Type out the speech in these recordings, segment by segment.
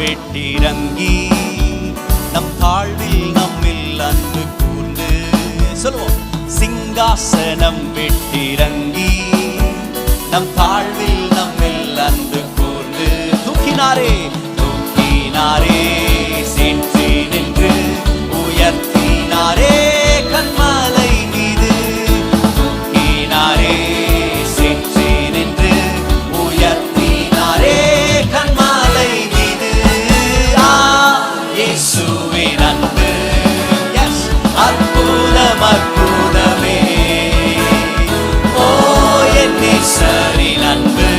வெட்டிறங்கி நம் தாழ்வில் நம்மில் அன்பு கூர்ந்து சொல்லுவோம். சிங்காசனம் வெட்டிறங்கி நம் தாழ்வில் நம்மில் அன்பு கூர்ந்து தூக்கினாரே சேற்றி நின்று உயர்த்தினாரே கண்மலை மீது. தூக்கினாரே சேற்றி நின்று உயர்த்தினாரே கண்மலை மீது. இயேசுவின் அன்பு அற்புதம் அற்புதமே. ஓ என் நேசரின் அன்பு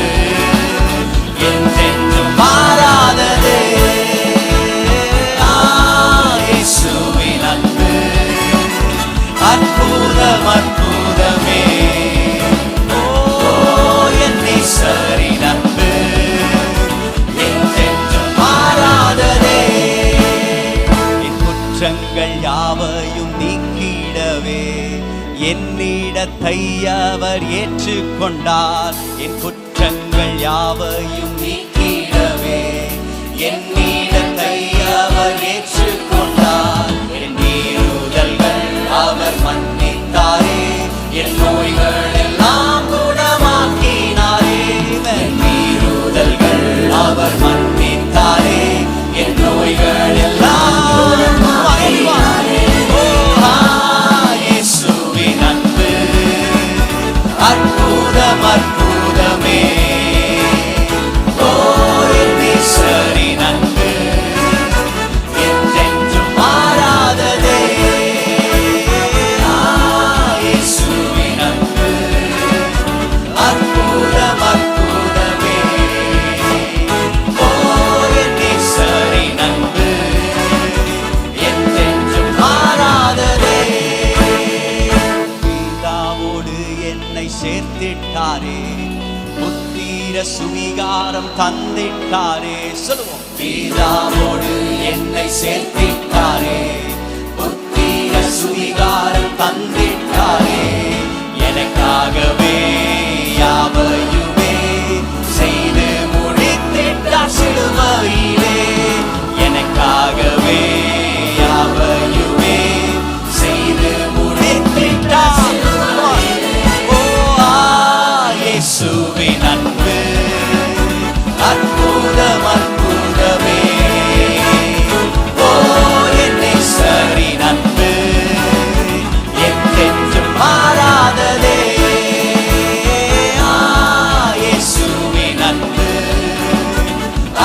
என்றென்றும் மாறாததே. இயேசுவின் அன்பு அற்புதம் அற்புதமே. ஓ என் நேசரின் அன்பு என்றென்றும் மாறாததே. என் குற்றங்கள் யாவையும் நீக்கிடவே என்னிடத்தை அவர் ஏற்றுக்கொண்டார். என் குற்றங்கள் யாவையும் நீக்கிடவே என்னிடத்தை அவர் ஏற்றுக்கொண்டார். என் மீறுதல்கள் அவர் மன்னித்தாரே, என் நோய்கள் எல்லாம் குணமாக்கினாரே. என் மீறுதல்கள் அவர் மன்னித்தாரே, என் நோய்கள் எல்லாம் குணமாக்கினாரே. இயேசுவின் அன்பு அற்புதம் அற்புதமே. ஓ என் நேசரின் அன்பு என்றென்றும் மாறாததே. இயேசுவின் அன்பு அற்புதம் அற்புதமே. ஓ என் நேசரின் அன்பு என்றென்றும் மாறாததே. பிதாவோடு என்னை சேர்த்திட்டாரே, புத்திர சுவிகாரம் தந்திட்டாரே. சொல்லுவோம். பிதாவோடு என்னை சேர்த்திட்டாரே, புத்திர சுவிகாரம் தந்திட்டாரே. எனக்காகவே யாவையுமே செய்து முடித்திட்டார் சிலுவையிலே. எனக்காகவே யாவையுமே செய்து முடித்திட்டார். இயேசுவின் அன்பு அற்புதம் அற்புதமே. ஓ என் நேசரின் அன்பு என்றென்றும் மாறாததே. இயேசுவின் அன்பு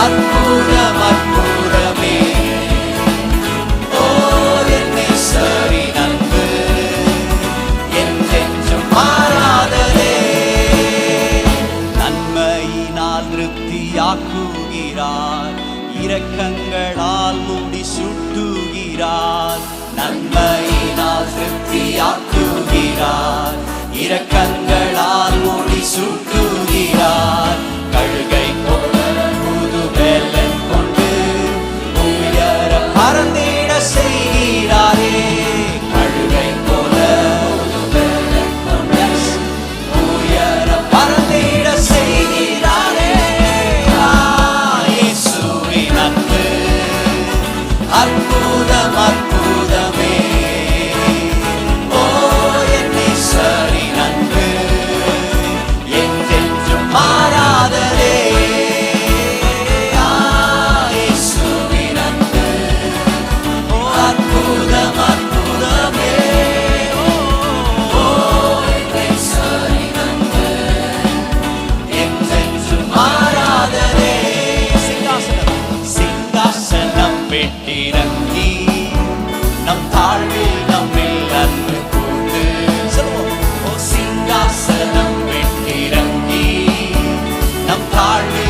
அற்புதம் அற்புதமே. ஓ என் நேசரின் அன்பு என்றென்றும் மாறாததே. நன்மையினால் திருப்தியாக்குகிறார், இரக்கங்களால் மூடி சுட்டுகிறார். நன்மையினால் திருப்தியாக்குகிறார், இரக்கங்களால் மூடி சுட்டுகிறார். கழுகை போல புது பெலன் கொண்டு உயர பறந்திட செய்கிறாரே. கழுகை போல புது பெலன் கொண்டு உயர பறந்திட செய்கிறாரே. இயேசுவின் அன்பு அற்புதம் அற்புதமே. ஓ என் நேசரின் அன்பு என்றென்றும் மாறாததே. இயேசுவின் அன்பு அற்புதம் அற்புதமே. ஓ என் நேசரின் அன்பு என்றென்றும் மாறாததே. சிங்காசனம் வெட்டிறங்கி நம் தாழ்வில் நம்மில் அன்பு கூர்ந்து. சொல்லுவோம். ஓ சிங்காசனம் வெட்டிறங்கி நம் தாழ்வில்